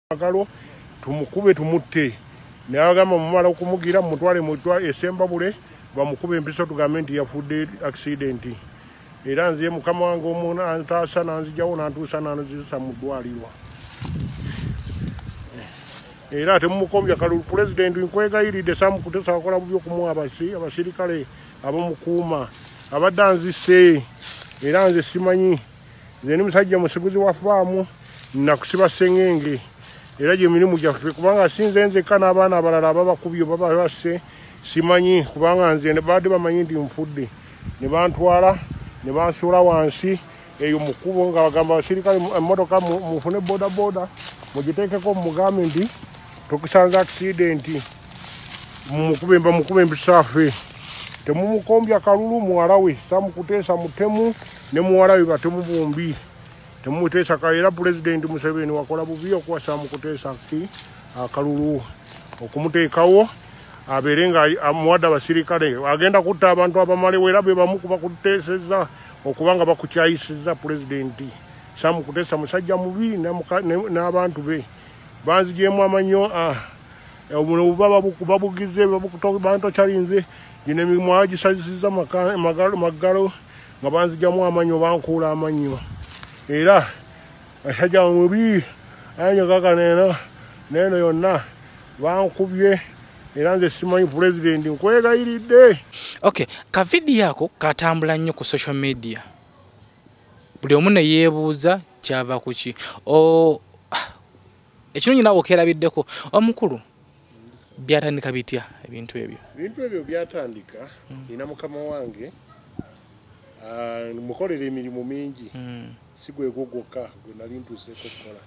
Agalo tumukube tumutte n'agamba mumala okumugira mutwale mutwa esembabule bamukube empiso tugambe nti yafudde accident era nze mukama wange omuntu antaasa nanzijawo nantuusa nanzisa mu ddwaliro era temumukombya Kalulu President nkwegayiridde samukutesa akola bubyo kumuwa abasirikale abamukuuma abadde anzise era nze simanyi nze ni musajja musiguzi wa faamu nakusiba sengenge era je mirimu gyaffe kubanga sinze nzekka n'abaana abalala ababakubye baba basse simanyi kubanga nze badde bamanyi nti nfudde ne bantwala ne bansuula wansi eyo mukubo nga bagamba abasirikale emmotoka mufune bodaboda mugiteekeko mugambe nti tukusanze accident mukube embisaffe temumukombya Kalulu muwala we samukuteesa mutemu ne muwala we batemu bombi temumuteesa era President Museveni wakola bubi okuwasa mukuteesa Kalulu okumuteekawo abeere nga amuwadde abasirikale agenda kutta abantu abamalewo era be bamu kubakuteeseza okubanga bakukyayisizza President samukuteesa musajja mubi n'abantu be banzigyemu amanyo obubaba babugize bantu kyalinze gino emirimu agisazisizza maggalo nga banzigyamu amanyo bankuula amanyo era asajja mubi anyogaga neno yonna bankubye era nze simanyi President nkwegayiridde. Okay, ka video yako katambula nnyo ku social media buli omu ne yeebuuza kyava ku ki ekirungi nawe okerabiddeko omukulu byatandika bitya ebintu ebyo byatandika ina mukama wange mukolera emirimu mingi sigwe gwokka gwe nali ntuuseeko okukola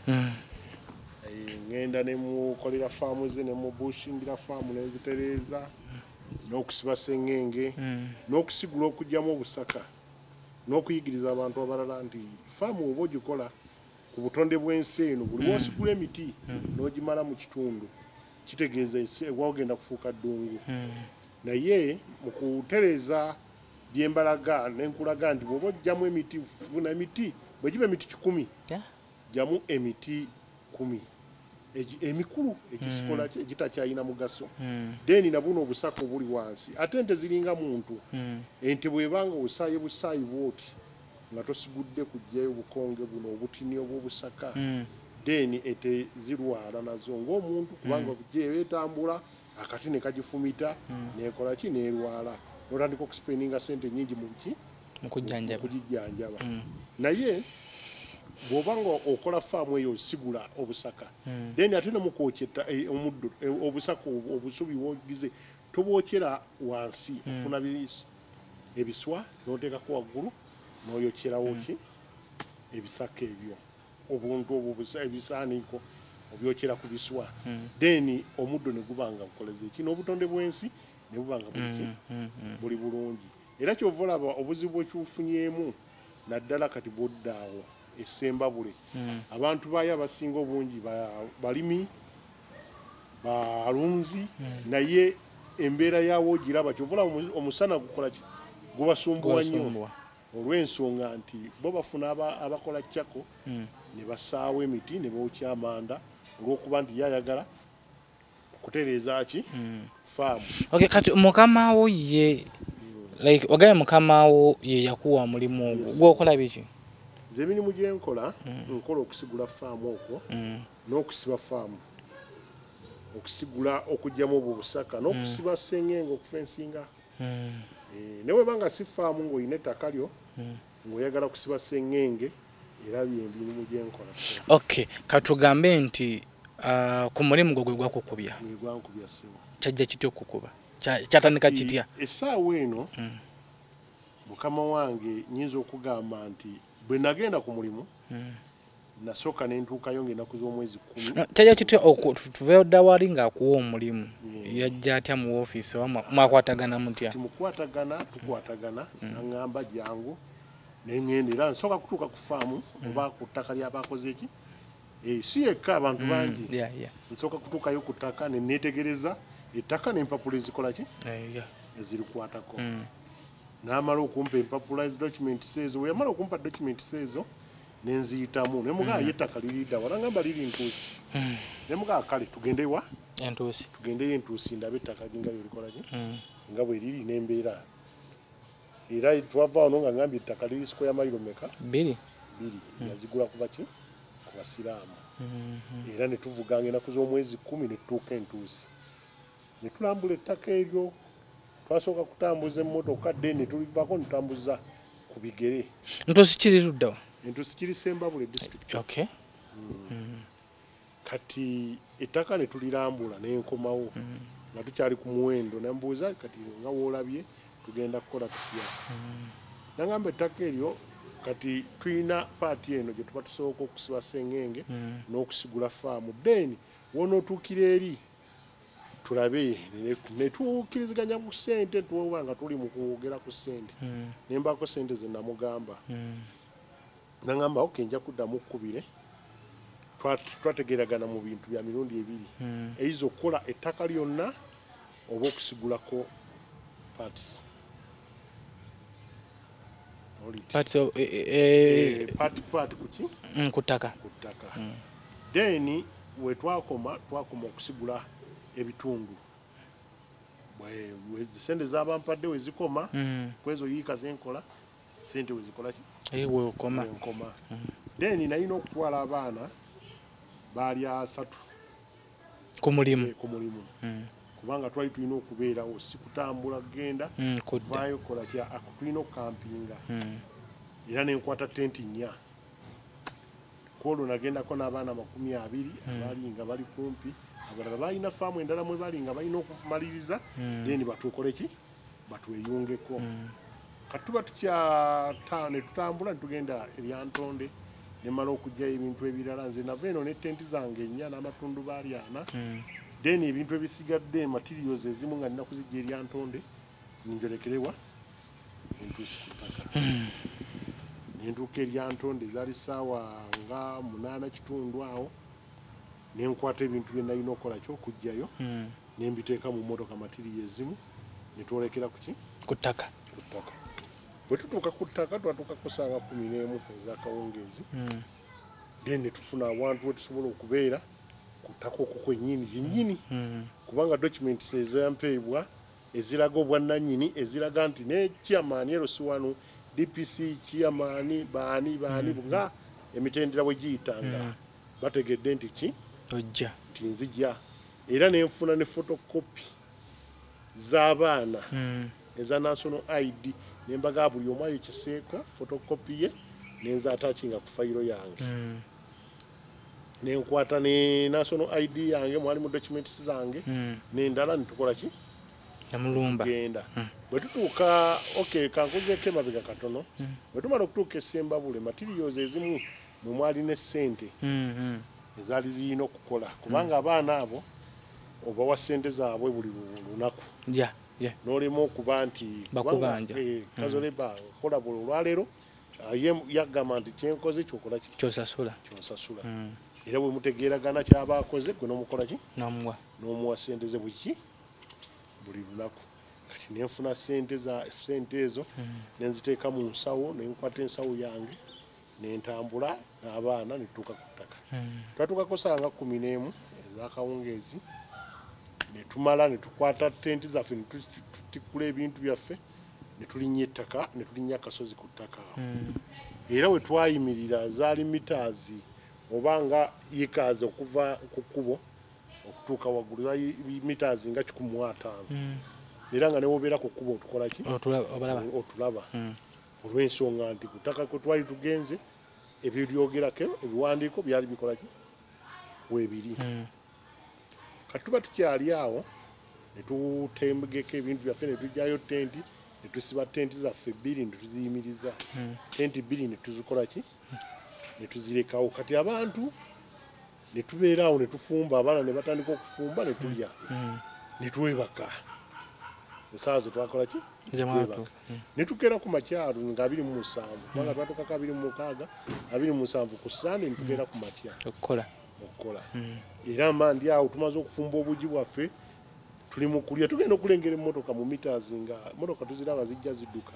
ngenda ne mukolera faamu ze ne mubushingira faamu nezitereeza n'okusiba sengenge n'okusigula okugyamu obusaka n'okuyigiriza abantu abalala nti faamu oba ogikola ku butonde bw'ensi eno buli bw'osigula emiti n'ogimala mu kitundu kitegeeza wagenda kufuuka ddungu naye mu kutereeza byembalaga nenkulaga nti bw'oba ogyamu emiti funa emiti bwe giba emiti 100 gyamu emiti 10 emikulu ekisikola egitakyayina mugaso deni nabuno obusaka obuli wansi ate ente ziringa muntu ente bwebanga osaaye busaayi bwoti nga tosigudde kujjayo bukonge buno obutini obw'obusaka deni ete zirwala nazo ng'omuntu kubanga kujjayo etambula akati ne kagifumita nekola ki nerwala notandika okuspeninga sente nyingi mu kujjanjaba naye bw'obanga okola faamu eyo sigula obusaka then ate nemukwokyeta omuddo obusaka obusubi bwogize tobwokyera wansi ofuna ebiswa n'oteekako waggulu n'oyokyerawo ki ebisaka ebyo obuntu ebisaaniiko obyokyera ku biswa then omuddo ne gubanga bukoleze ki n'obutonde bw'ensi ne bubanga buli bulungi era kyova olaba obuzibu bwekibufunyemu naddala kati bwoddaawo esembabule abantu bayo abasinga obungi balimi balunzi naye embeera yawo giraba kyovula omusana gukola gubasumbuwa nnyo olw'ensonga nti bo bafuna abakola kyako ne basaawa emiti ne bookya amanda olw'okuba nti yayagala kutereeza ki faamu. Okay, kati mukama wo ye like wagaye mukama wo ye yakuwa mulimu ogwo gwokola biki? Nze emirimu gye nkola nkola okusigula faamu okwo n'okusiba faamu okusigula okugyamu obwo busaka n'okusiba sengenge okufensinga newe banga si faamu ng'olina ettaka lyo ng'oyagala kusiba sengenge era byemirimu gye nkola. Okay, katugambe nti ku mulimu gwe gwakukubya gwankubya siwo kyajja kitya okukuba kyatandika kitya essaawa eno mukama wange nyinza okugamba nti bwe nagenda ku mulimu nasooka nentuukayo ng'ennaku z'omwezi 10 kyajja kitya tuveeyo dda wali ng'akuwa omulimu yajja atya mu woofiisi mwakwatagana mutya? Tukwatagana naŋŋamba jangu neŋŋenda era nsooka kutuuka ku faamu oba ku ttaka lyabakoze eki si yekka abantu bangi nsooka kutuukayo ku ttaka ne neetegereza ettaka n'empapula ezikola ki ezirikwatako n'amala okumpa empapula documents ezo we yamala okumpa documents ezo nenziyitamu ne mugaa yettaka liridda wala ngamba liri ntuusi ne mugaa kale tugende wa entuusi tugendeyo entuusi ndabe ettaka nga yolikolaki nga bwe liri n'embeera era twava wano nga ngambye ettaka liri sikoya mayiro meka 2 yazigula kuba ki ku basiraamu era ne tuvuganga ennaku z'omwezi 10 ne tutuuka entuusi ne tulambula ettaka eryo twasooka kutambuza emmotoka dde ne tulivaako ne tutambuza ku bigere. Ntuusi kiri luddawa? Entuusi kiri Sembabule district. Okay. Kati ettaka ne tulirambula n'enkomawo nga tukyali ku muwendo nambuuza kati nga woolabye tugenda kukola tutya. Nangamba ettaka eryo kati tulina paati eno gye tuba tusooka okusiba sengenge n'okusigula faamu then wonootuukira eri tulabe ne tukkiriziganya ku ssente tuwoba nga tuli mu kwogera ku ssente ne mbaako ssente ze namugamba nangamba oke nja kuddamu kkubire twategeragana mu bintu bya mirundi 2 eyiza okukola ettaka lyonna oba okusigulako parts part kuki kutaka then we twakoma okusigula ebitundu sente z'abampadde wezikoma kwezo yiika zenkola sente wezikola ki wenkoma then nalina okutwala abaana baali 3 ku mulimu kubanga twali tulina okubeerawo si kutambula kugenda kuvaayo kola kya tulina okukampinga era nenkwata tenti 4 kwolwo nagendako n'abaana 20 abaali nga bali kumpi abalala balina faamu endala mwe bali nga balina okumaliriza then batwekole ki batweyungeko kati tuba ne tutambula netugenda eryantonde nemala okugyayo ebintu ebirala nze nava eno ne tenti zange 4 n'amatundu baali 4 then ebintu ebisigadde materials ezimu nga nina kuzijja eryantonde ninjolekerewa entuusi ku ttaka nentuuka eryantonde zaali ssaawa nga 8 kitundu awo nenkwata ebintu bye nalina okukola kyokujjayo nembiteeka mu mmotoka material ezimu netwolekera kuki ku ttaka bwe tutuuka ku ttaka twatuuka kusanga 11 ez'akawungeezi then netufuna awantu we tusobola okubeera ku ttaka okwo kwennyini yennyini kubanga documents ezampeebwa eziraga obwannannyini eziraga nti ne chairman LC1 DPC chairman baani nga emitendera bwe giyitanga bategedde nti ki ojja tinzija era nenfuna ne photocopy z'abaana eza national ID nembaga buli omu ayokiseeko photocopy ye nenza attachinga ku fayiro yange nenkwata ne national ID yange mwali mu documents zange nendala nitukola ki namulumba genda bwe tutuuka okay kankuzeeko emabega katono bwe tumala okutuuka e Sembabule materials ezimu mwe mwali ne ssente ezaali zirina okukola kubanga abaana abo obawa ssente zaabwe buli lunaku n'olema okuba nti bakubanja kazoleba kola buli olwaleero yagamba nti kyenkoze kyokola ki kyosasula era bwe mutegeeragana kyaba akoze gwe n'omukola ki n'omuwa ssente ze buli lunaku kati nenfuna ssente ezo nenziteeka mu nsawo nenkwata ensawo yange nentambula n'abaana netutuuka ku ttaka twatuukako sanga 11 ez'akawungeezi netumala netukwata tenti zaffe netutikula ebintu byaffe netulinnya ettaka netulinnya akasozi ku ttaka era we twayimirira zaali mitaazi oba nga yikazi okuva ku kkubo okutuuka waggulu mitaazi nga 15 era nga newobeera ku kkubo otukola ki otulaba olw'ensonga nti ku ttaka kwe twali tugenze ebyolyogerako ebiwandiiko byali bikola ki weebiri kati tuba tukyali awo netutembegeko ebintu byaffe netujjayo tenti netusiba tenti zaffe 2 netuziyimiriza tenti 2 netuzikola ki netuzirekawo kati abantu netubeera awo netufumba abaana ne batandika okufumba netulya netwebaka esaawa zetwakola ki netukera ku makyalo nga 27 kubanga twatuukako 26 27 ku Sande netukeera ku makya okukola era mandi awo tumaze okufumba obugi bwaffe tuli mu kulya tugenda okulengera emmotoka mu mitaazi nga emmotoka tuziraba zijja zidduka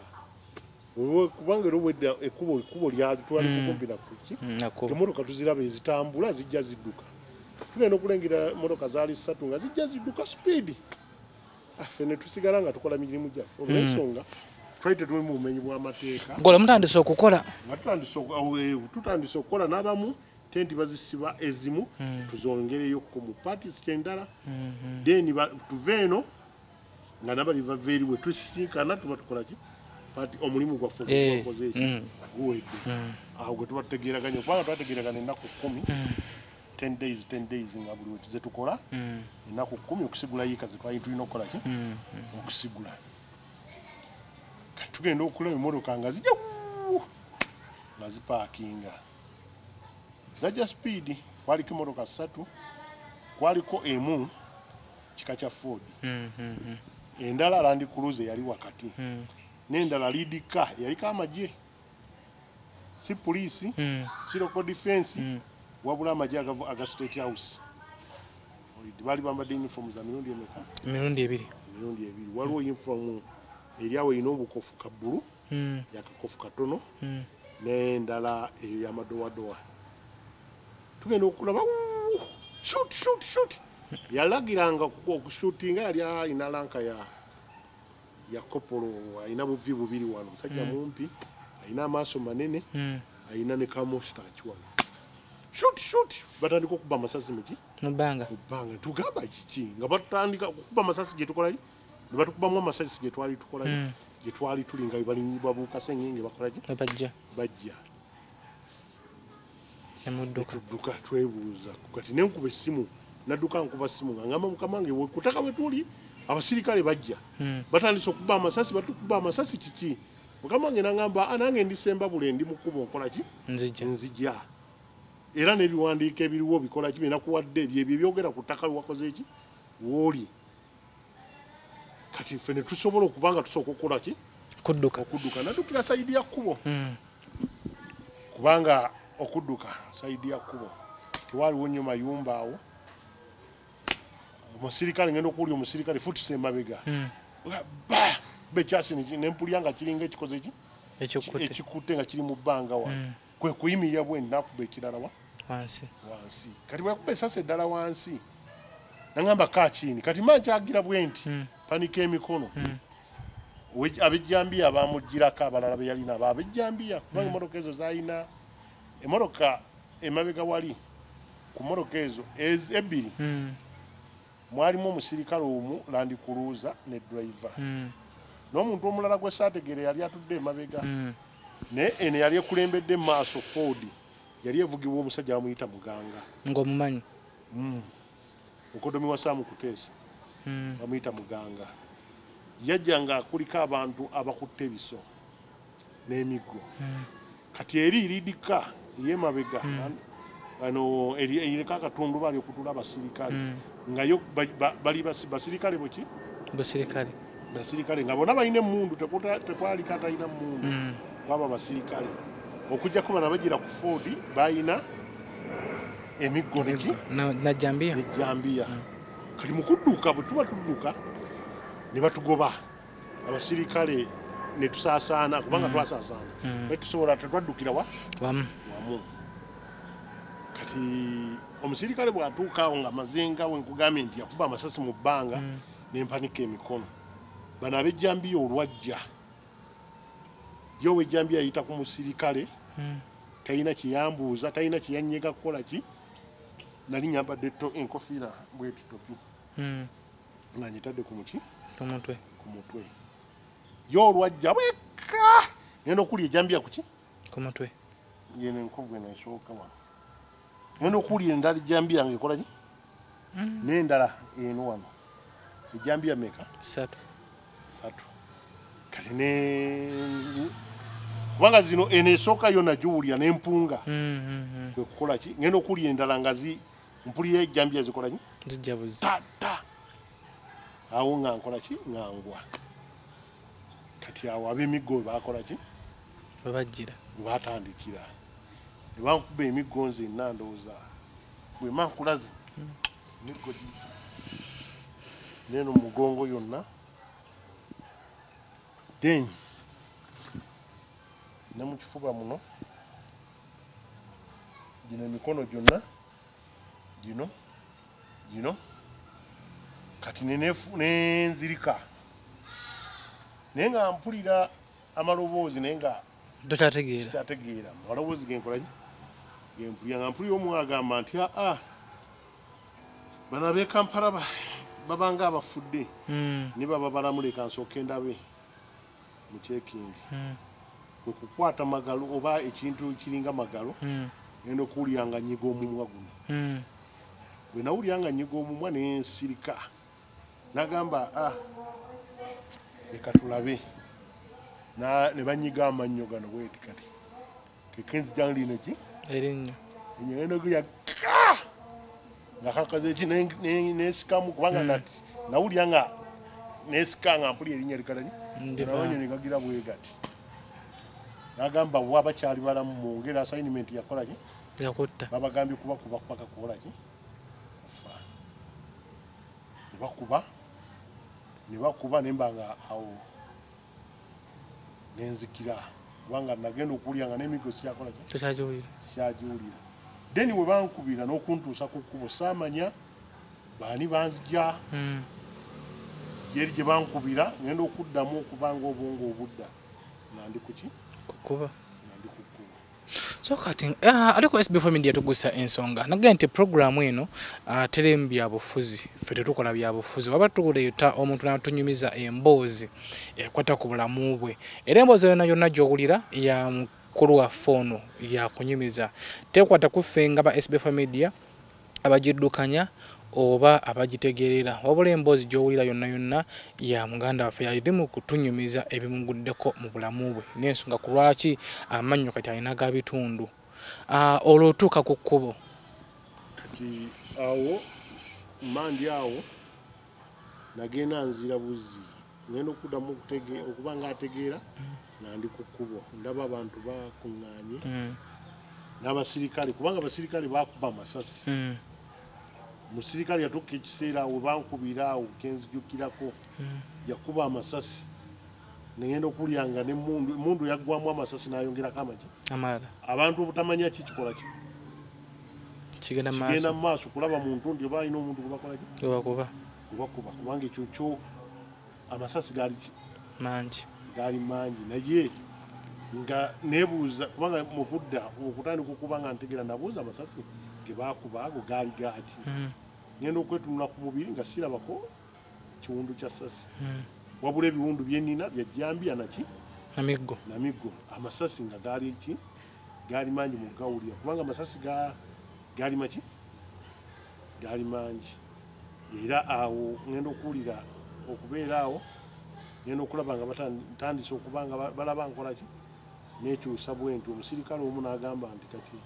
kubanga robwedda ekubo lyali twali kukumpi na kuki emotoka tuziraba ezitambula zijja zidduka tugenda okulengera emotoka zaali 3 nga zijja zidduka speed affe ne tusigala nga tukola mirimu gyaffe olw'ensonga twali tetuli mu bumenyi bw'amateeka ngola mutandise okukola nga tutandise okukola n'abamu tenti bazisiba ezimu tuzongereyo mu parties kyendala then tuve eno nga nabali bava eri we tusisinkana tuba tukola ki pati omulimu gwaffe gwakoze eki guwedde awo gwe tuba tutegeeraganye kubanga twategeeragana ennaku 10 days nga buli wetuze tukola ennaku 10 okusigula yiika ze twali tulina okukola ki okusigula tugenda okulaba emmotoka nga zijja nga zipaakinga zajja speed kwaliko emmotoka 3 kwaliko emu kika kya Ford endala Land Cruiser yali wakati n'endala lidika yaliko amagye si poliisi si local defense wabula amagye aga State House bali bambadde uniform za mirundi emeka mirundi 2 waliwo uniform eriawo erina obukofu ka bbulu yakakofu katono n'endala eyo y'amadowadowa tugenda okulaba shoot yalagiranga okushootinga yali alina lanka ya kopolo alina buvi bubiri wano musajja mumpi alina amaaso manene alina ne kamosta akiwano shoot batandika okuba amasasi muki mubanga tugamba kiki nga batandika okuba amasasi gye tukolayo ne batukubamu amasasi gye twali tukolayo gye twali tuli nga babuuka sengenge bakolaki bajja tudduka twebuuza kati nenkuba essimu nadduka nkuba ssimu nga ngamba mukama wange kutaka bwe tuli abasirikale bajja batandise okuba amasasi batukuba amasasi kiki mukama wange nangamba nange ndisemba bule ndi mukuba nkola ki nzija era n'ebiwandiiko ebiriwo bikola ki binakuwadde ebyo byogera ku ttaka wakoze ki wooli kati ffe ne tusobola okubanga tusooka okukola ki okudduka naddukira sayidi ya kkubo kubanga okudduka sayidi ya kkubo tewaaliwo nnyo mayumba awo omusirikale ngenda okuwulira omusirikale futuse emabega bekyasi nempulya nga kiringa ekikoze ki ekikutte nga kiri mu bbanga wa kwe kuyimirira bwe nakuba ekirala wansi kati bwakuba esasa eddala wansi nangamba kakini kati mankyagira bwe nti panika emikono abejjambiya bamugirako abalala be yalina abo abejjambiya kubanga emmotoka ezo zalina emmotoka emabega wali ku mmotoka ezo ebbiri mwalimu omusirikale omu Land Cruiser ne driver n'omuntu omulala gwe saategere yali atudde emabega ne ene yali ekulembedde maaso Ford yali evugibwa omusajja bamuyita Muganga ng'omumanyi mukodomi wa Saamu Kuteesa bamuyita Muganga yajja nga kuliko abantu abakutte ebiso n'emiggo kati eri lidika yemabega ano erika akatundu bali okutula abasirikale nga yo bali basirikale boki basirikale nga bona balina emmundu tekwali katalina mmundu waba basirikale okujjako bana bagira ku Ford balina emiggo neki nejambiya kati mukudduka bwe tuba tudduka ne batugoba abasirikale ne tusaasaana kubanga twasaasaana tetusobola tetwaddukira wamu kati omusirikale bw'atuukaawo nga mazenga wenkugambye nti yakuba amasasi mu bbanga nempanika emikono bano abejjambiya olwajja yo wejjambiya ayita ku musirikale talina kiyambuuza talina kiyanyega kukola ki nali nyambadde enkofiira bweti topi nga nyitadde ku muki ku mutwe yo olwajja bweka ngenda okulya ejjambiya kuki ku mutwe yeno enkovu eno esooka wano ngenda okuwulira endala ejjambiya nga ekola ki n'endala eno wano ejjambiya meka 3 kati kubanga zino eno esooka yo nagiwulira n'empunga kwe kukola ki ngenda okuwulira endala nga mpulira ejjambiya zikola ki zijjabuza awo nga nkola ki ngangwa kati awo ab'emiggo bakola ki webajjira batandikira ne bankuba emiggo nze nandowooza bwe mankulaze emiggo neno mugongo yonna then ne mu kifuba muno gino emikono gyonna gino kati nenzirika naye nga mpulira amaloboozi naye nga tokyategeera amaloboozi genkolaki gempulira nga mpulira omu agamba nti bano ab'e Kampala babanga abafudde ne baba balamuleka nsooka endabe mu kyekingi kwe kukwata magalo oba ekintu kiringa magalo ngenda okuwulira nga nyiga omumwa guno bwe nawulira nga nyiga omumwa nensirika nagamba leka tulabe ne banyiga amannyo gano bweti kati kekenzi lino ki erinnya ngenda okuya nga kakaze eki nesikamu kubanga nati nawulira nga nesika nga mpulira erinnya likalaki nabonye negagira bwegati nagamba bwe abakyali balamu mu ngeri assignment yakolaki yakutta babagambye kubakuba paka kukolaki nebakuba nemba nga awo nenzikira kubanga nagenda okuwulira nga n'emigo syakolaki syagiwulira then bwe bankubira n'okuntuusa ku kkubo saamanya baani banzija geri gye bankubira ngenda okuddamu okubanga obwongo obudda nandi kuki kukuba nandi kukuba so kati aliko SB4 Media tugusa ensonga naga nti programu eno teremu byabufuzi ffe tetukola byabufuzi waba tuleeta omuntu natunyumiza emboozi ekwata ku bulamu bwe era emboozi yonna gy'owulira ya mukulu waffe ono yakunyumiza tekwata kuffe nga ba SB4 Media abagiddukanya oba abagitegerera wabula emboozi gy'owulira yonna ya muganda waffe yali mu kutunyumiza ebimuguddeko mu bulamu bwe n'ensonga ku lwaki amannyo kati alina ga bitundu olwo otuuka ku kkubo kati awo mandi awo nagenda nzira buzi ngenda okuddamu okuba nga ategeera nga ndi ku kkubo ndaba abantu bakuŋŋaanye n'abasirikale kubanga abasirikale bakuba amasasi musirikale yatuuka ekiseera awo bankubira awo kenzijukirako yakuba amasasi negenda okuwulira nga nemundu yaggwamu amasasi n'ayongerako amaki amala abantu obutamanya kikikola ki kigenda mu maaso kulaba muntu ndi oba alina omuntu gubakolaki gubakuba kubanga ekyo kyo amasasi gaali mangi naye nga nebuuza kubanga mukudda okutandika okuba nga ntegeera nabuuza amasasi gebakuba ago gaali gaaki ngenda okwetunula ku mubiri nga sirabako kiwundu kya sasi wabula ebiwundu byenina byajjambya namiggo amasasi nga gaali mangi mu gawulira kubanga amasasi gaali mangi era awo ngenda okuwulira okubeera awo ngenda okulaba nga batandise okuba nga balaba nkolaki nekyusa bwenti omusirikale omu n'agamba nti kati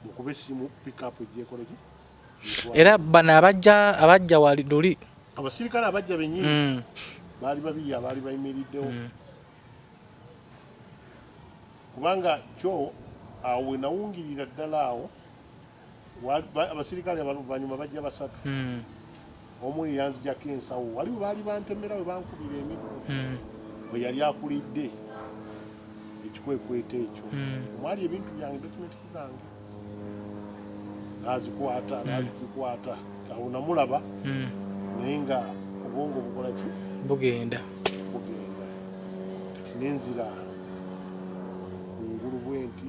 mukube essimu pikapu ejjekoleki era bano abajja wali luli abasirikale abajja bennyini baali babiri abaali bayimiriddewo kubanga kyo awo we nawungirira ddala awo abasirikale abaluvanyuma bajja basatu omu yanzijako ensawo waliwo baali bantemera we bankubira emiggo we yali akulidde ekikwekweto ekyo omwali ebintu byange documentisi zange nazikwata awo namulaba naye nga obwongo bukolaki bugenda kati nenzira kungulu bwenti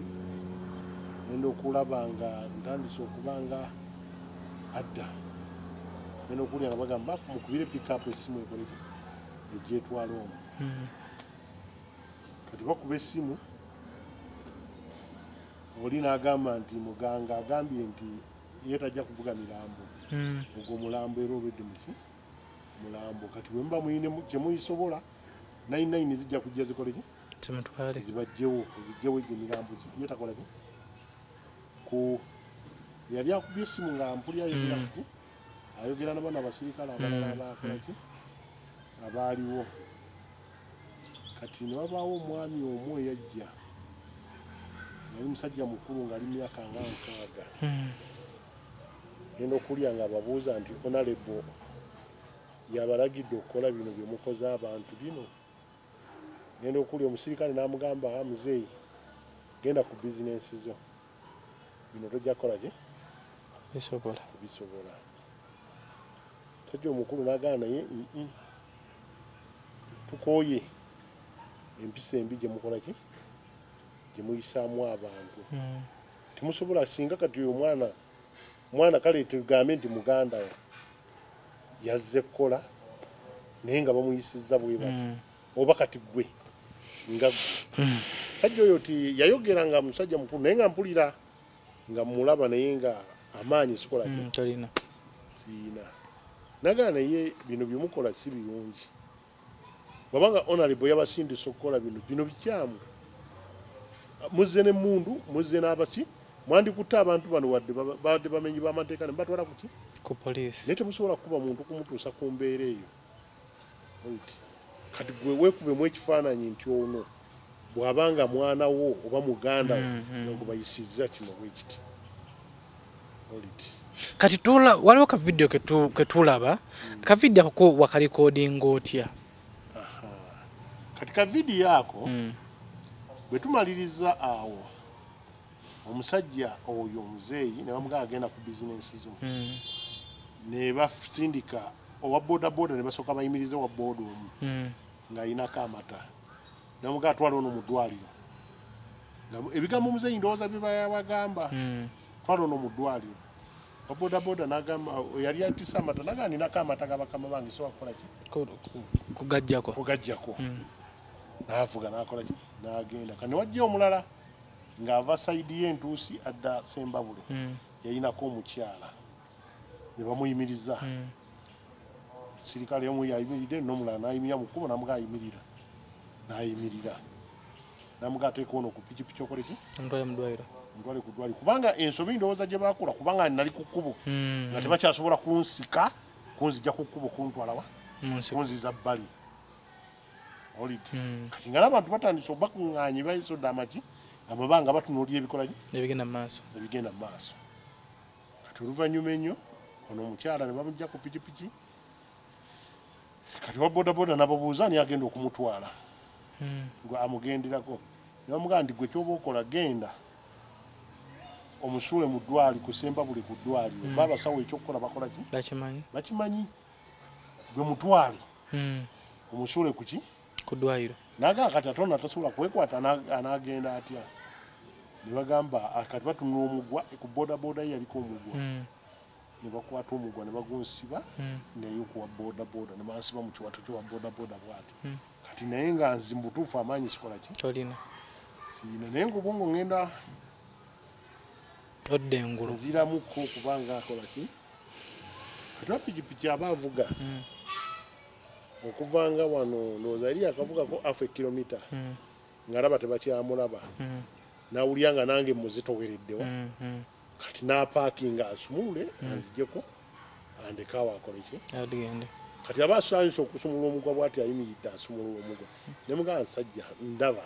ngenda okulaba nga ntandise okuba nga adda ngenda okuwulira nga bagamba mukubire pikapu essimu ekoleki egyetwala omu kati bakuba essimu oli n'agamba nti muganga agambye nti ye tajja kuvuga mirambo ogwo mulambo era obedde muki mulambo kati bwe muba muyine kyemuyisobola 99 zijja kujja zikoleki zibajjewo zijjewo egyo mirambo ye takolaki yali akubye essimu nga mpulira ayogera kuki ayogera nabana abasirikale abalala abakolaki abaaliwo kati ne wabaawo omwami omu eyajja yali musajja mukulu ngaali myaka nga 6 genda okulya nga ababuuza nti honorable yabalagidde okukola bino byemukoze abantu bino genda okulya omusirikale n'amugamba muzeeyi genda ku bizinensi zo bino tojja kukola ki bisobola tajja omukulu n'agaana naye tukooye empisa embi gye mukola ki gye muyisaamu abantu temusobola singa kati oyo omwana kale tugambe nti muganda we yazze kukola naye nga bamuyisizza bwe bati oba kati gwe nga sajja oyo ti yayogera nga musajja mukulu naye nga mpulira nga mulaba naye nga amaanyi sikola tolina siina nagaana ye bino byemukola si birungi wabanga honorable yabasindisa okukola bino bikyamu muzze n'emmundu muzze n'abaki mwandikutte abantu bano wadde bamenyi b'amateeka ne batwala kuki ku poliisi naye temusobola kuba muntu kumutuusa ku mbeera eyo kati gwe weekubemu ekifaananyi nti ono bw'abanga mwana wo oba muganda wo nga bayisizza kino bwe kiti kati waliwo ka video ketulaba ka video ako wakalikodinga otya kati ka video ako bwe tumaliriza awo omusajja oyo omuzeeyi ne bamugaa agenda ku bizinensi zo ne basindika owa bodaboda ne basooka bayimiriza owa booda omu ng'alinako amata ne bamugaa twala ono mu ddwaliro ebigambo omuzeeyi ndowooza bye bayabagamba twala ono mu ddwaliro bodaboda n'agamba yali atisa amata nagaa ninako amata gabakama bange sobola kukola ki kugaggyako n'avuga n'akola ki n'agenda kane wajja omulala ng'ava sayidi y'entuusi adda Sembabule yalinako omukyala ne bamuyimiriza sirikale omu yayimiridde n'omulala n'ayimirira mu kkubo namugaa n'ayimirira namugaa ateeka ono ku pikipiki okole ki mutwale ku ddwaliro kubanga ensobi ndowooza gye bakola kubanga nali ku kkubo nga tebakyasobola kunsika kunzijja ku kkubo kuntwalawa kunziza bbali kati nga n'abantu batandise obakuŋŋaanye bayisodde amaki amabanga batunuulira ebikola ebigenda mu maaso kati oluvannyuma ennyo ono omukyala ne bamujja ku pikipiki kati wa bodaboda nababuuza ni agenda okumutwala gwe amugenderako ne bamugaa nti gwe kyoba okola genda omusuule mu ddwali ku Sembabule ku ddwaliro baabasawo ekyokukola bakola ki bakimanyi gwe mutwale omusuule kuki ku ddwaliro nagaa kati atona tasobola kwekwata anagenda atya ne bagamba kati batunula omugwa ku bodaboda ye yaliko omugwa ne bakwata omugwa ne bagunsiba naye kuwa bodaboda ne bansiba mu kiwato kyowa bodaboda bwati kati naye nga nzi mubutuufu amaanyi sikola ki siina naye ngobwongo ngenda odde engulu nziramuko kubanga akola ki kati wapikipiki aba avuga okuvanga wano ndowooza yali akavugako afu kilomita ng'alaba tebakyamulaba n'awulira nga nange muzitowereddewa kati n'apaakinga asumule anzijeko andeka awo akole ki kati aba asanyusa okusumula omugwa bw'ati ayimiridde asumula omugwa ne mugamba nsajja ndaba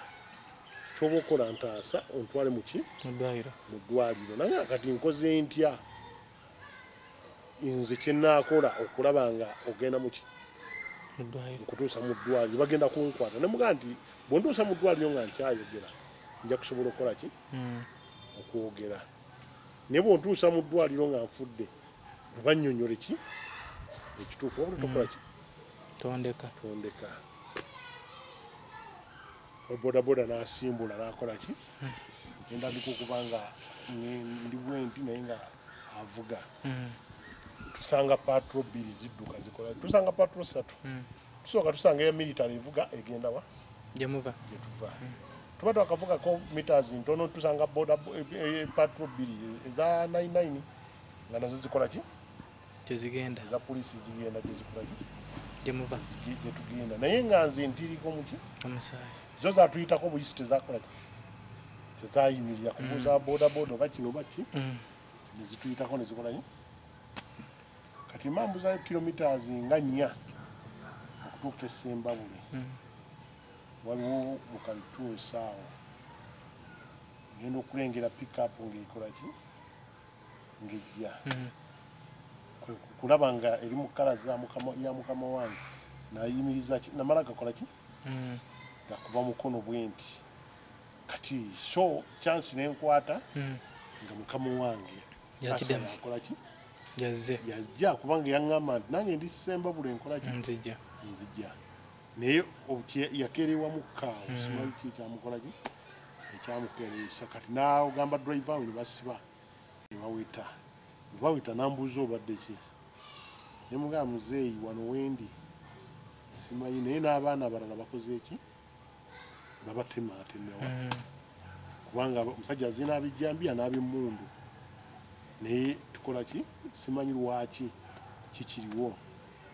kyoba okola ntaasa ontwale mu ddwaliro nange kati nkoze ntya nze kyenaakola okulaba nga ogenda muki nkutuusa mu ddwaliro bagenda kunkwata ne mugamba nti bwontuusa mu ddwaliro nga nkyayogera nja kusobola okukola ki okwogera naye bwontuusa mu ddwaliro nga nfudde bwebannyonnyole ki ekituufu wabula tokola ki tondeka bodaboda n'asimbula n'akola ki endabika okubanga ndi bwenti naye nga avuga tusanga patro bbiri zidduka zikola tusanga patro 3 tusooka tusanga eya military evuga egenda wa gyetuva tuba twakavugako meters ntono tusanga patro bbiri eza 99 nga nazo zikola ki gyezigenda eza polisi zigenda gyezikola ki gyetugenda naye nga nze ntiriko muki zo zatuyitako buyisi tezakola ki tezayimirira kubuuza bodaboda oba kino oba ki nezituyitako nezikola ki kati mambuzayo kilometers nga 4 okutuuka e Sembabule waliwo bukalituusa awo ngenda okulengera pickup ng'ekola ki ng'ejja kulaba nga eri mu kala ya mukama wange nayimiriza ki namala gakola ki gakuba mukono bwenti kati so chance nenkwata nga mukama wange yakola ki yajja kubanga yaŋŋamba nti nange ndi Ssembabule nkola ki nzija naye yakerewa mu kaawo simanyi ki kyamukola ki ekyamukereesa kati n'agamba driver we ne basiba ne bawita n'ambuuza obadde ki ne mugamba muzeeyi wano wendi simanyi naye n'abaana abalala bakoze eki babatemaatemawa kubanga omusajja azina abijjambiya n'ab'emmundu naye tukola ki simanyi lwaki kikiriwo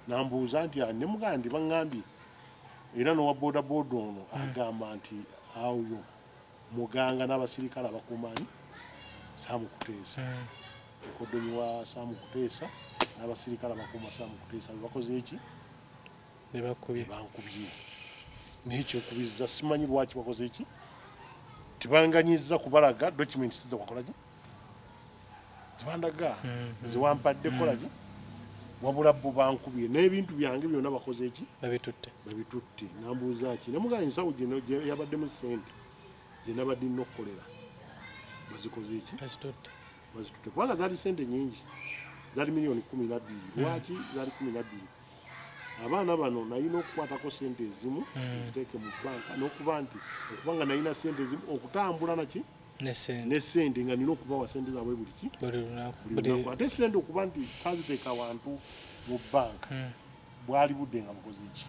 n'ambuuza nti ne mugamba ndi baŋŋambye era n'owa boodabooda ono agamba nti awoyo muganga n'abasirikale abakumanyi Saamukuteesa mukoddomi wa Saamukuteesa n'abasirikale abakuuma Saamukuteesa bebakoze eki bankubye naye kyenkubiriza simanyi lwaki bakoze eki tibanganyiza kubalaga documents zewakolaki zibandaga ziwampadde kolaki wabula bo bankubye n'ebintu byange byonna bakoze eki babitutte nambuuza ki nemugamba ensawo gino yabaddemu ssente zenabadde nina okukolera bazikoze eki bazitutte kubanga zaali ssente nyingi zaali miliyoni 12 lwaki zaali 12 abaana bano nalina okukwatako ssente ezimu ziteeke mu banka n'okuba nti okubanga nalina ssente ezimu okutambula naki n'essente nga nina okubawa ssente zaabwe buli lunaku ate ssente okuba nti saaziteeka abantu mu banka bwali budde nga bukoze ki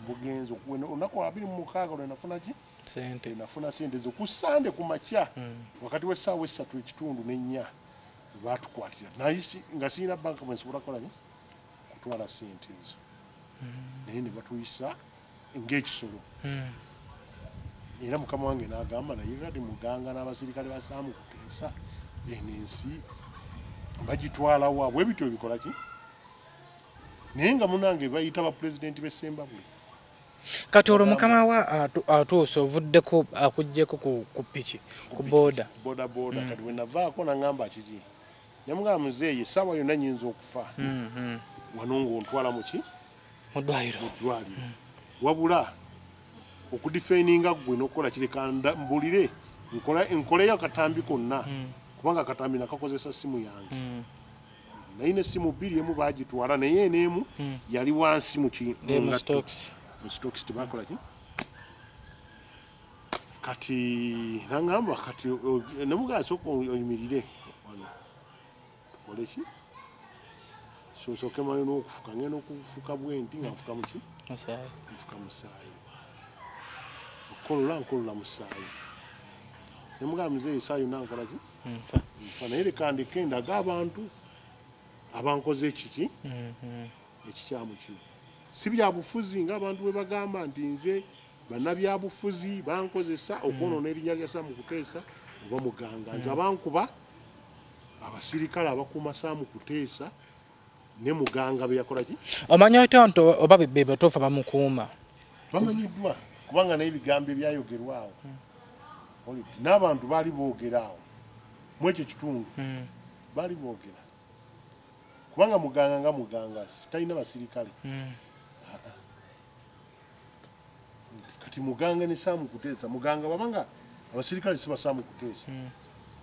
bugenzi olunaku 26 lwe nafuna ki nafuna ssente zo ku Sande ku makya wakati w'essaawa 3:30 baatukwatira naye nga sirina banka bwe nsobola kukola kutwala ssente ezo naye ne batuyisa ng'ekisolo era mukama wange n'agamba naye kati muganga n'abasirikale ba Saamukuteesa eno ensi bagitwala wa bwe bityo bikola ki naye nga munange bayita bapulezidenti b'e Ssembabule kati olwo mukama wa atuuse ovuddeko akuggyeko ku piki ku booda kati bwe navaako n'aŋŋamba kiki namugamba muzeeyi essaawa yonna nnyinza okufa wano ng'ontwala muki mu ddwaliro wabula okudifeininga gwe n'okukola kireka mbulire nkoleyo akatambi konna kubanga akatambi nakakozesa simu yange nayina essimu 2 emu bagitwala naye n'emu yali wansi mu stocks tebakola ki kati naŋŋamba kati namugamba sooka oyimirire wano tukole ki sooke mayo n'okufuka ngenda okufuka bwenti nga nfuka muki nfuka musaayi nkolola musaayi nemugamba muzeeyi saa yonna nkola ki nfa naye leka ndeke ndaga abantu abankoze ekiki ekikyamu kino si byabufuzi ng'abantu bwe bagamba nti nze bannabyabufuzi bankozesa okwonoona erinnya lya Saamukuteesa oba muganga nze abankuba abasirikale abakuuma Saamukuteesa ne muganga be yakola ki omanya nti oba be batuufu bamukuuma bamanyiddwa kubanga n'ebigambo ebyayogerwawo n'abantu baali boogeraawo mu ekyo kitundu baali boogera kubanga muganga nga muganga talina basirikale kati muganga ne Saamukuteesa muganga wabanga abasirikale si ba Saamukuteesa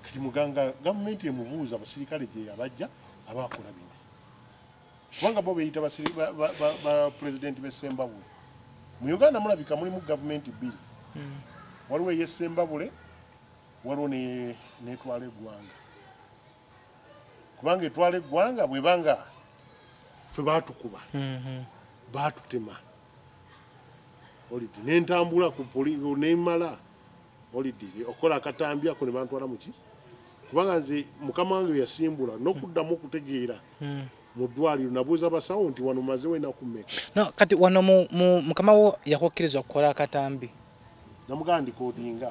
kati muganga gavumenti emubuuza abasirikale gye yabajja abakola bino kubanga bo beyita ba pulezidenti b'e Ssembabule mu Uganda mulabika mulimu gavumenti 2 waliwo ey'e Ssembabule waliwo n'etwala eggwanga kubanga etwala eggwanga bwebanga ffe baatukuba baatutema olidi n'entambula ku nemala olidi okola akatambi ako ne bantwala muki kubanga nze mukama wange yasimbula n'okuddamu okutegeera mu ddwaliro nabuuza basawo nti wano mazewo ennaku mmeka kati wano mukama wo yakukkiriza okukola akatambi namugamba ndikodinga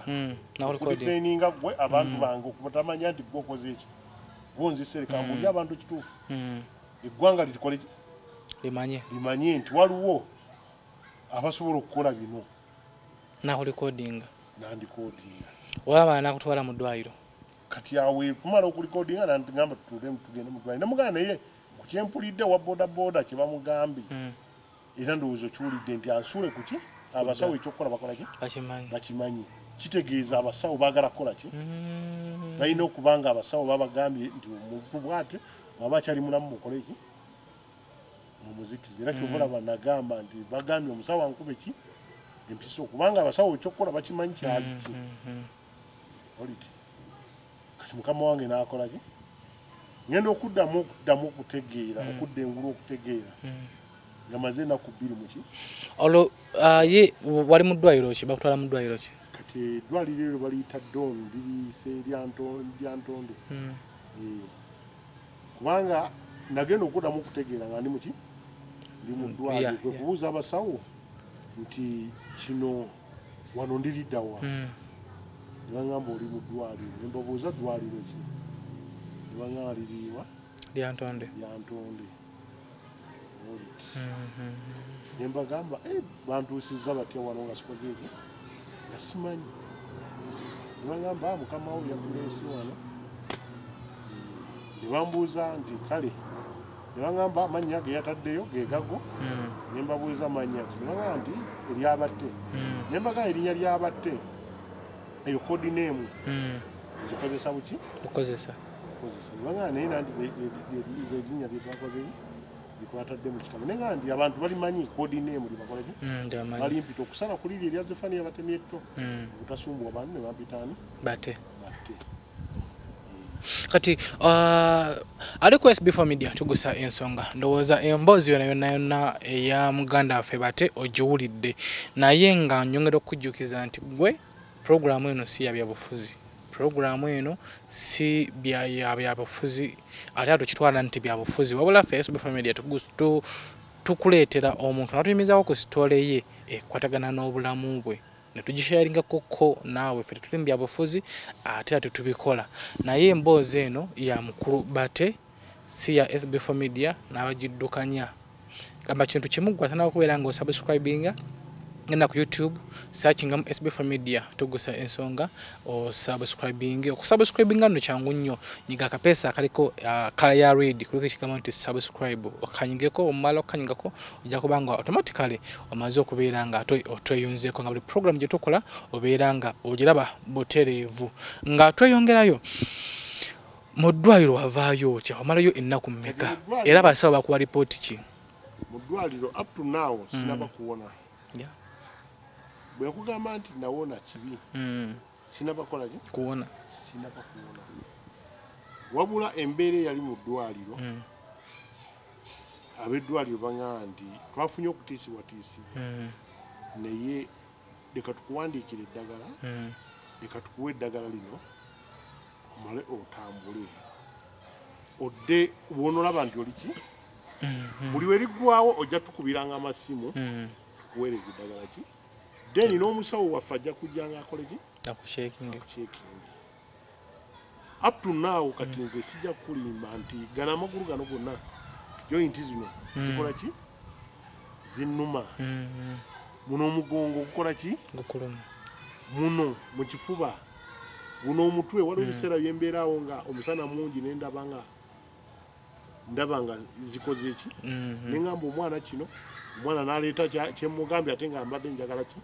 okudifeininga gwe abantu bange okubatamanya nti gwe okoze eki bonzisereka mbulire abantu kituufu eggwanga litukole limanye nti waliwo abasobola okukola bino nakulikodinga nandikodinga waba nakutwala mu ddwaliro kati awe kumala okulikodinga nangamba tugende mu ddwaliro namugamba naye ku kyempulidde wa boodabooda kye bamugambye era ndowooza okiwulidde nti ansuule kuki abasawo ekyokukola bakola ki bakimanyi kitegeeza abasawo baagala kukola ki balina okubanga abasawo babagambye nti omuntu bw'ate waba akyali mulamu mukole ki mu muzikizi era kyovulaba nagamba nti bagambye omusawo ankube ki empiso kubanga abasawo ekyokukola bakimanyi kyali ki oliti kati mukama wange n'akola ki ngenda okuddamu okutegeera okudda engulu okutegeera nga maze ennaku 2 mu ki olwo ye wali mu ddwaliro ki bakutwala mu ddwaliro ki kati eddwaliro eryo baliyita Don liriise lyantonde kubanga nagenda okuddamu okutegeera nga ndi mu ki ndi mu ddwaliro kwe kubuuza abasawo nti kino wano ndiriddawa ne baŋŋamba oli mu ddwaliro ne mbabuuza ddwaliro ki ne baŋŋamba liriwa lyantonde ne mbagamba bantuusizza batya wano nga sikoze eki nga simanyi ne baŋŋamba mukama wo yakuleese wano ne bambuuza nti kale ne baŋŋamba amannya ge yataddeyo ge gago ne mbabuuza mannya ki ne baŋŋamba nti eryabatte ne mbagamba erinnya lyabatte eyo kodi neemu ngikozesa buki okozesa ne baŋŋamba naye nanti erinnya lyetwakoze twatadde mu kitabo naye nga ndi abantu balimanyi kodi neemu libakoleki balimpita okusala ku liri erya Zefaniya Batemyetto obutasumbuwa bantu ne bampitaani batte kati aliko SB4 Media tugusa ensonga ndowooza emboozi yonna eya muganda waffe Batte ogiwulidde naye nga nyongera okujjukiza nti gwe programu eno si yabyabufuzi programu eno si byabufuzi ate tukitwala nti byabufuzi wabula SB4 Media tukuleetera omuntu natuyimizaako ku sitole ye ekwatagana n'obulamu bwe netugisharingako naawe ffe tetuli mu byabufuzi ate ate tubikola naye emboozi eno ya mukulu Batte si ya SB4 Media n'abagiddukanya gamba kintu kimu gwatana okubeera nga osubscribinga ngenda ku YouTube searchingamu SB4 Media tugusa ensonga okusubscribinga no kyangu nnyo nyiga akapeesa akaliko kala ya red kuliko ekigambo nti subscribe okanyigeko omala okanyigako ojja kubanga automatically omaze okubeera nga otweyunzeeko nga buli program gye tukola obeera nga ogiraba butereevu nga tweyongerayo mu ddwaliro wavaayo otya omalayo ennaku mmeka era abasawo bakuwa ripooti ki mu ddwaliro up to now sinaba kuwona bwe kugamba nti nawona kibi sinabakola ki kuwona sinaba kuwona wabula embeera yali mu ddwaliro ab'eddwaliro baŋŋamba nti twafunye okutiisibwatiisibwa naye leka tukuwandiikira eddagala leka tukuwa eddagala lino omale otambule odde bw'onolaba nti oli ki buli we liggwawo ojja tukubiranga amasimu tukuweereza eddagala ki deni n'omusawo waffe ajja kujja nga akole ki akucekingi up to now kati nze sijja kulimba nti gana amagulu gano gonna jointi zino zikola ki zinnuma muno omugongo gukola ki gukuluma muno mu kifuba guno omutwe waliwo ebiseera byembeerawo nga omusana mungi ndaba nga zikoze eki neŋŋamba omwana kino omwana n'aleeta kyemugambye ate nga mbadde njagala ki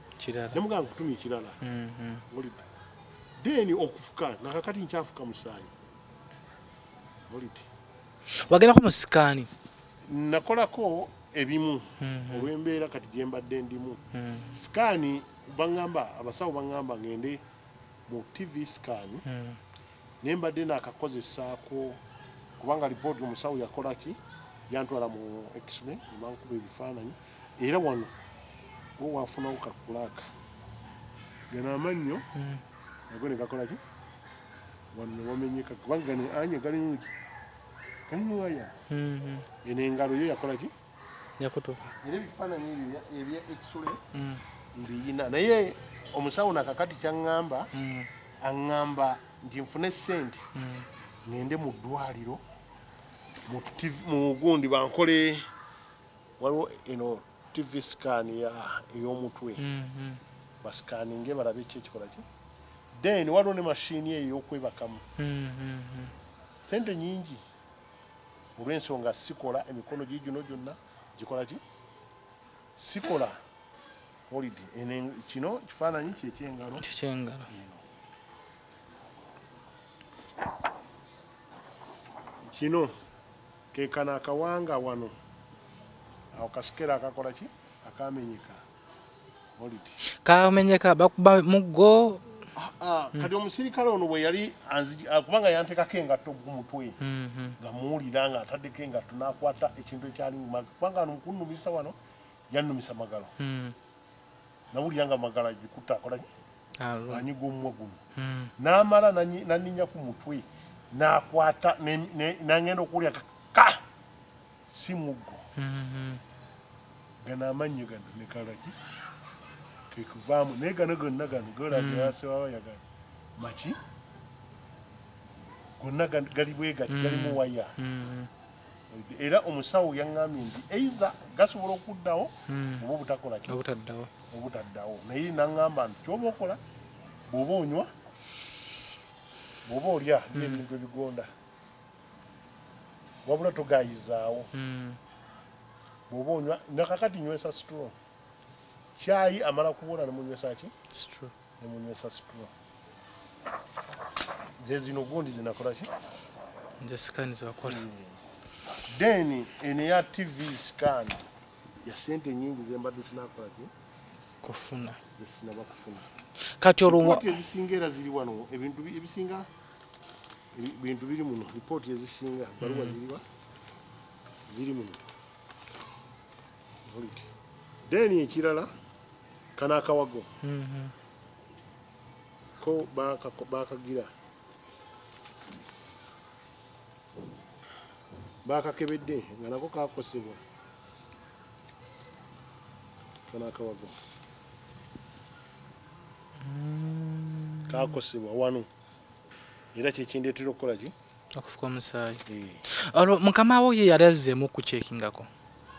nemugamba kutumya ekirala deni okufuka nakakati nkyafuka musaayi oliti wagerako mu sikaani nakolako ebimu olw'embeera kati gyembadde ndimu sikaani baŋŋamba abasawo baŋŋamba ngende mu TV sikaani nembadde naakakozesaako kubanga lipooti omusawo yakola ki yantwala mu x-ray nebankuba ebifaananyi era wano wafunawo kakulaaka gana amannyo nago ne gakola ki wano newamenyeka kubanga gane anya galimuki galimuwaya eno engalo yo yakola ki yakutuka era ebifaananyi ebya x-ray mbiyina naye omusawo nakakati kyaŋŋamba aŋŋamba nti nfune ssente ngende mu ddwaliro mu gundi bankole waliwo eno TV scan ey'omutwe basikaninge balabe ki ekikola ki then waliwo ne mashini eyo y'okwebakamu sente nyingi olw'ensonga sikola emikono gigino gyonna gikola ki sikola holiday ene kino kifaananyi kyekyengalo kino kekana akawanga wano awo kasikera akakola ki akamenyeka holiday kamenyeka bakuba muggo kati omusirikale ono bwe yali kubanga yantekako engatto ku mutwe nga muwulira nga ataddeko engatto n'akwata ekintu ekyali kubanga ano mukunnumisa wano yannumisa magalo nawulira nga magalo agikutte akolaki anyiga omumwa guno n'amala nanninya ku mutwe n'akwata n'angenda okuwulira ka si muggo gano amannyo gano nekalaki kekuvaamu naye gano gonna gano golaga yasewaawaya gano maki gonna gali bwe gati galimu waya era omusawo yaŋŋambye nti eiza gasobola okuddawo oba obutakolaki obutaddawo naye naŋŋamba nti kyoba okola bw'oba onywa bw'oba olya n'ebintu ebigonda wabula togayizaawo bw'oba onywa nakakati nywesa strong kyayi amala kuwola nemunywesa ki nemunywesa straw zezino gundi zinakola ki nze scan zibakola then ene ya TV scan ya sente nyingi zembadde sinakola ki kufuna zesinaba kufuna kati olwo ezisinga ziri wano ebintu ebisinga bintu biri muno report ezisinga baruwa ziri muno then ekirala kana akawago ko bakagira bakakebedde nga nako kakosebwa kana akawago kakosebwa wano era kyekindeetera okukola ki okufuka omusaayi olwo mukama wo ye yali azzeemu okukyekingako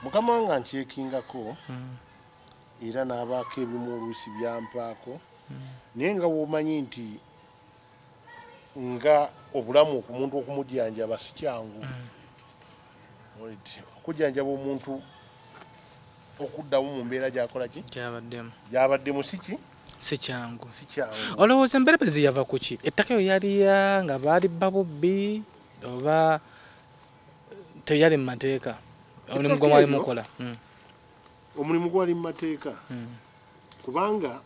mukama wange ankyekingako era n'abaako ebimu oluusi byampaako naye nga womanyi nti nga obulamu omuntu okumujjanjaba si kyangu okujjanjaba omuntu okuddamu mu mbeera gyakola ki gyabaddemu si kyangu olowooza emberebezi yava ku ki ettaka eyo yaliya nga baali babubbi oba teyali mu mateeka omulimu gwe mwali mukola omulimu gwali mu mateeka kubanga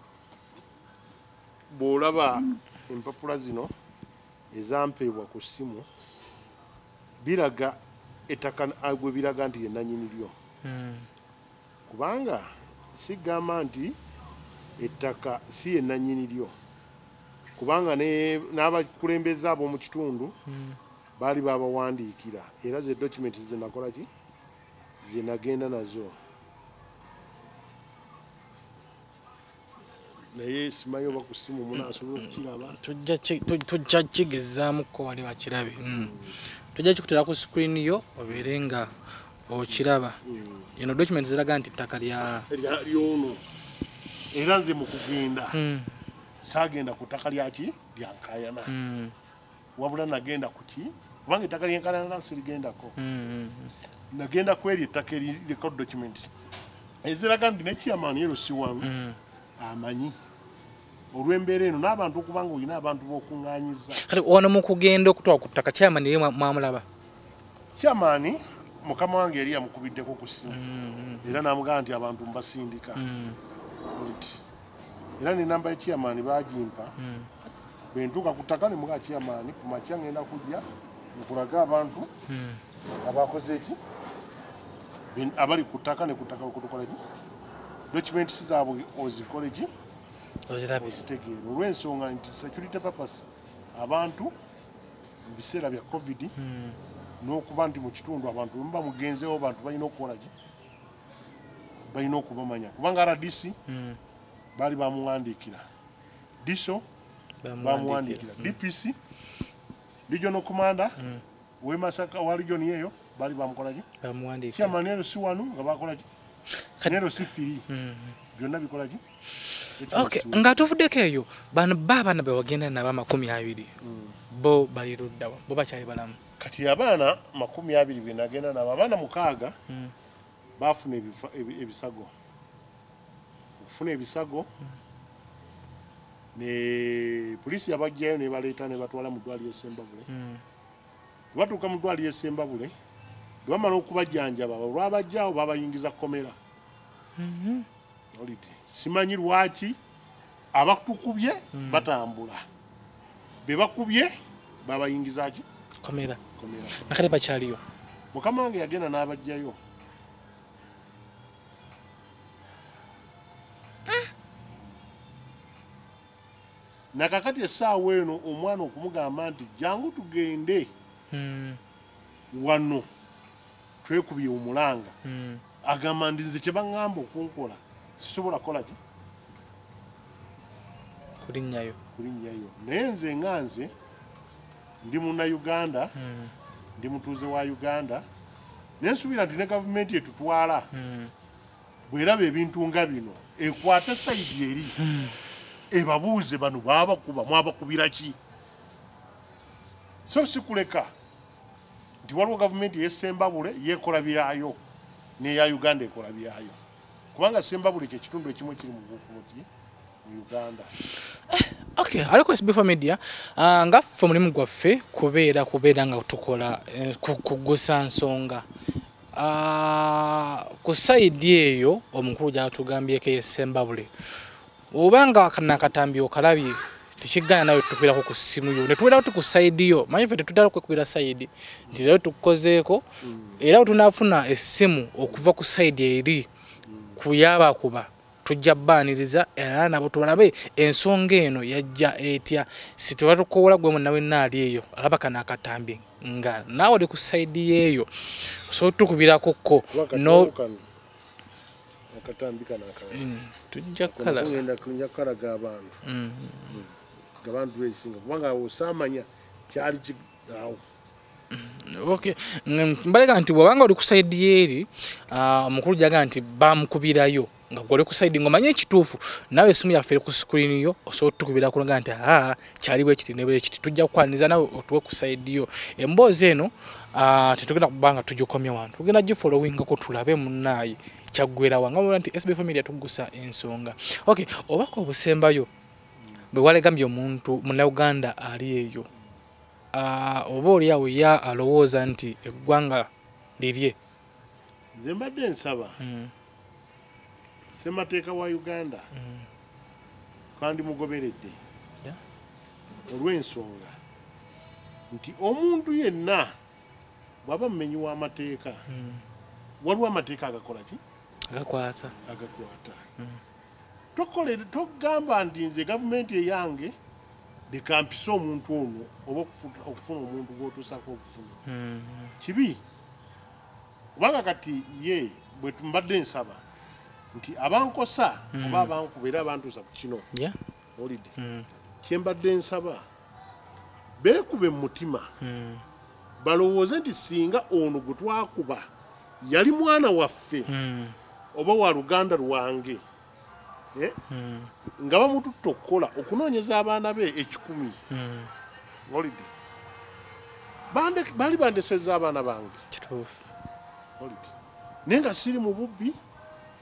bw'olaba empapula zino ezampeebwa ku ssimu biraga ettaka gwe biraga nti ye nannyini lyo kubanga sigamba nti ettaka si ye nannyini lyo kubanga n'abakulembeze ab'omu kitundu baali babawandiikira era ze document zenakola ki zenagenda nazo naye simanyi oba ku ssimu munaasobola okukiraba tujja kigezaamuko wali wakirabe tujja kikutera ku screen yo obeere nga okiraba eno document ziraga nti ettaka lyono era nze mu kugenda saagenda ku ttaka lyaki lyankayana wabula nagenda ku ki kubanga ettaka lyenkayana sirigendako nagenda ku eri ettaka eririko documents eziraga nti ne chairman yerusiwamu amanyi olw'embeera eno n'abantu okubanga olina abantu b'okuŋŋaanyiza kati ono mu kugenda okutwala ku ttaka chairman ye mwamulaba chairman mukama wange yali yamukubiddeko ku ssimu era n'amugamba nti abantu mbasindika era n'enamba ya chairman baagimpa bwentuuka ku ttaka ne muga chairman ku makya ngenda kujja nkulaga abantu abakoze eki abali ku ttaka ne ku ttaka okutukola ki documents zaabwe ozikole ki ozitegeera olw'ensonga nti security purpose abantu mu biseera bya covid n'okuba nti mu kitundu abantu bwe muba mugenzeewo abantu balina okukola ki balina okubamanya kubanga RDC baali bamuwandiikira diso bamuwandiikira DPC regional commander w'Emasaka wa region eyo baali bamukola ki chairman ero si wanu nga bakola ki nero si firi byonna bikola ki okay nga tuvuddeko eyo bano baana be wagenda nabo 20 bo bali luddawa bo bakyali balamu kati abaana 20 be nagenda nabo abaana 6 bafuna ebisago okufuna ebisago ne poliisi yabajjayo ne baleeta ne batwala mu ddwaliro Sembabule batuuka mu ddwaliro Sembabule bamala okubajjanjaba olwabajjaawo babayingiza komera simanyi lwaki abatukubye batambula be bakubye babayingiza ki komera nakale bakyaliyo mukama wange yagenda n'abajjayo nakakati essaawa eno omwana okumugamba nti jangu tugende wano twekubye omulanga agamba ndi nze kye baŋŋamba okunkola sisobola kukola ki kulinnyayo naye nze nga nze ndi munnayuganda ndi mutuuze wa Uganda nensuubira nti ne gavumenti etutwala bw'eraba ebintu nga bino ekwate sayidi eri ebabuuze bano baabakuba mwabakubira ki so sikuleka nti waliwo gavumenti y'Essembabule yeekola byayo n'eya Uganda ekola byayo kubanga Sembabule kye kitundu ekimu kiri mu Uganda. Okay, aliko SB Media nga ffe mulimu gwaffe kubeera nga tukola kugusa nsonga ku saidi eyo omukulu gy'atugambyeko y'Essembabule obanga kanakatambi okalabye tekigana nawe tukubirako ku ssimu yo ne tubeera ku saidi yo manyi ffe tetutera kwekubira saidi nti leero tukukozeeko era tunafuna essimu okuva ku saidi eri kuyaba kuba tujja bbaaniriza era nabo tubalabe ensonga eno yajja etya situbatukowola gwe munnawe naali eyo alaba kanakatambi nga nawe oli ku saidi yeeyo so tukubirako ko no tujja kalaga abantu abantu besinga kubanga osamanya kyali awo okay mbalega nti bwabanga oli ku saidi yeeri omukulu jaga nti bamukubirayo nga gole ku saidi ngomanye ekituufu nawe esimu yaffe ku screen yo osobola tukubira kulaga nti kyali bwe kiti ne bwe kiti tujja kwaniriza nawe otuwe ku saidi yo emboozi eno tetugenda kubanga tugikomya wantu tugenda gifollowingako tulabe munnaye kyaggwera wanga mubona nti SB Media tugusa ensonga okay obako obusembayo bwe walegambye omuntu munnayuganda ali eyo oba oli awo ya alowooza nti eggwanga lirye nze mbadde nsaba Ssemateeka wa Uganda kandi mugoberedde olw'ensonga nti omuntu yenna bw'aba mumenyi w'amateeka waliwo amateeka agakola ki agakwata togamba nti nze gavumenti eyange lekampisa omuntu ono oba okufuna omuntu gw'otuusako okufuna kibi kubanga kati ye bwe mbadde nsaba nti abankosa oba abankuba era abantuusa ku kino olidde kyembadde nsaba beekube mu mutima balowooze nti singa ono gwe twakuba yali mwana waffe oba wa luganda lwange nga bamututta okukola okunoonyeza abaana be 1,000 olidde baali bandesezza abaana bange olidde naye nga siri mu bubbi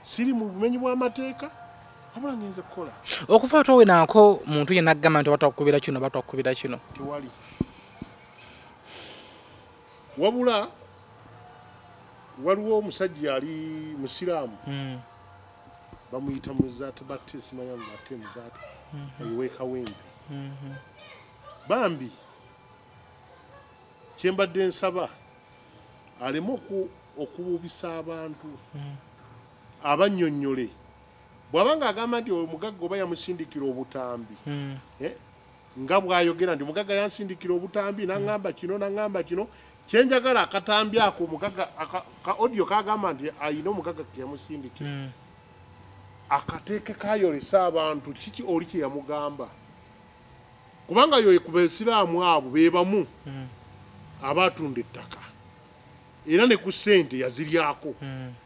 siri mu bumenyi bw'amateeka wabula ngenze kukola okufa towe naako muntu yenna agamba nti batakukubira kino batakukubira kino tewali wabula waliwo omusajja ali musiraamu bamuyita muzaate batte simanya mubatte muzaate oyiweekawempe bambi kyembadde nsaba aleme okubuubisa abantu abannyonnyole bw'abanga agamba nti omugagga oba yamusindikira obutambi nga bw'ayogera nti omugagga yansindikira obutambi n'aŋŋamba kino kyenjagala akatambi ako omugagga ka audio kagamba nti ayina omugagga ke yamusindikira akateeke kayolesa abantu kiki oli kye yamugamba kubanga yoye ku Baisiraamu abo be bamu abatunda ettaka era ne ku ssente yaziryako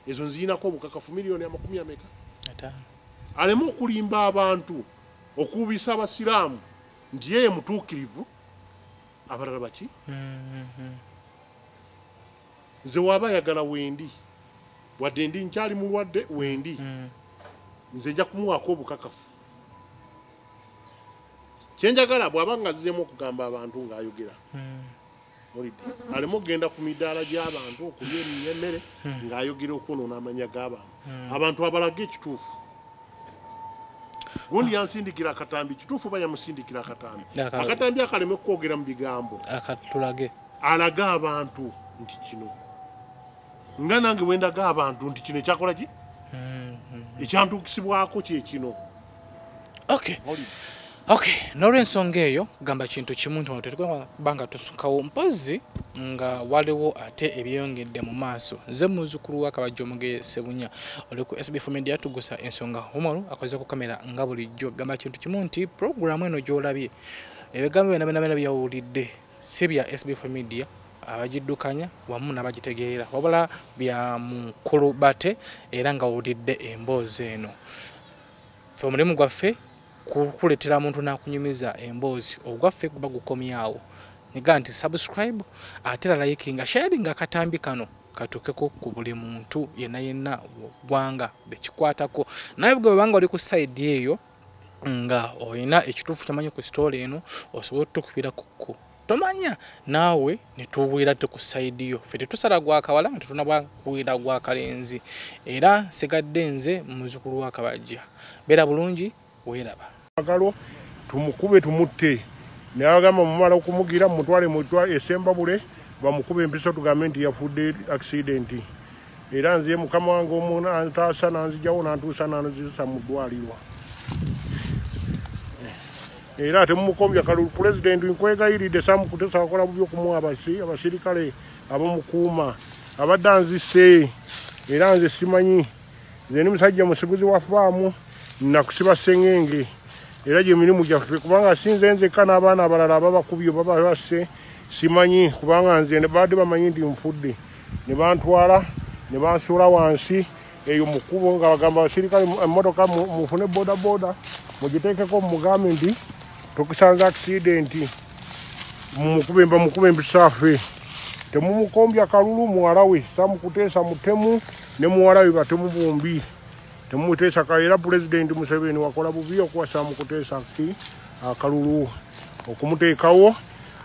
ezo nzirinako obukakafu miliyoni 50 aleme okulimba abantu okuubisa abasiraamu nti yeye mutuukirivu abalala baki nze waba ayagala wendi wadde ndi nkyali mulwadde wendi nze nja kumuwaako obukakafu kyenjagala bw'abanga azzeemu okugamba abantu ng'ayogera aleme okugenda ku midaala gy'abantu okulya emmere ng'ayogera okwonoona amanya g'abantu abantu abalage ekituufu gundi yansindikira akatambi kituufu ba yamusindikira akatambi akatambi akaleme kwogera mu bigambo akatulage alage abantu nti kino nga nange bwe ndaga abantu nti kino ekyakola ki ekyantukisibwako kyekino n'olw'ensonga eyo gamba kintu kimu nti tetukubanga tusukawo mpozi nga waliwo ate ebyongedde mu maaso nze muzzukulu wa Kabajja Omuge Sebunya oli ku SB4 Media tugusa ensonga Umaru akoze ku kamera nga bulijjo gamba kintu kimu nti programu eno gy'olabye ebigambo byonna byawulidde si bya SB4 Media abagiddukanya wamu n'abagitegeera wabula bya mukulu bate era nga wulidde emboozi eno fe omulimu gwaffe kukuletera muntu nakunyumiza emboozi ogwaffe kuba gukomyawo niga nti subscribe ate likinga sharinga akatambi kano katukeko ku buli muntu yenna gwanga bekikwatako naye bwe banga oli ku side eyo nga oyina ekituufu kyamanyi ku story eno osobola tukubira kuku tomanya naawe netuwira te ku side yo ffe tetusala gwa kawala tetunabwa kuwira gwa kalenzi era sigadde nze muzzukulu wa Kabajja beera bulungi weeraba agalo tumukube tumutte n'abagamba mumala okumugira mutwale mutwa esembabule bamukube empiso tugambe nti yafudde accident era nze mukama wange omuntu antaasa nanzijawo nantuusa nanzisa mu ddwaliro era temumukombya kalulu president nkwegayiridde samukutesa akola bubi okumuwa abasirikale abamukuuma abadde anzise era nze simanyi nze ni musajja musiguzi wa faamu nakusiba sengenge era gye mirimu gyaffe kubanga sinze nzekka n'abaana abalala ababakubye babasse simanyi kubanga nze ne baadde bamanyi nti nfudde ne bantwala ne bansuula wansi eyo mukubo nga bagamba abasirikale emmotoka mufune bodaboda mugiteekeko mugambe nti tukusanze accident mukube empisa ffe temumukombya kalulu muwala we samukuteesa mutemu ne muwala we batemu bombi temumuteesa era president Museveni wakola bubi okuwasa mukuteesa akalulu okumuteekawo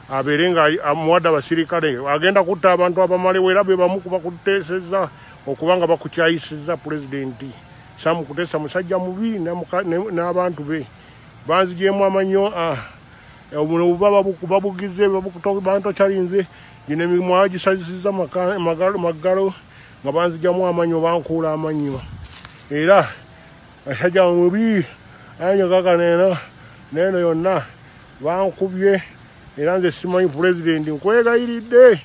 abeere nga amuwadde abasirikale agenda kutta abantu abamalewo era be bamu kubakuteeseza okuba nga bakukyayisizza pulezidenti samukuteesa musajja mubi n'abantu be banzigyemu amanyo babugize bantokyalinze gino emirimu agisazisizza maggalo nga banzigyamu amanyo bankuula amanyo era asajja mubi anyagaka neeno yonna bankubye era nze simanyi pulezidenti nkwegayiridde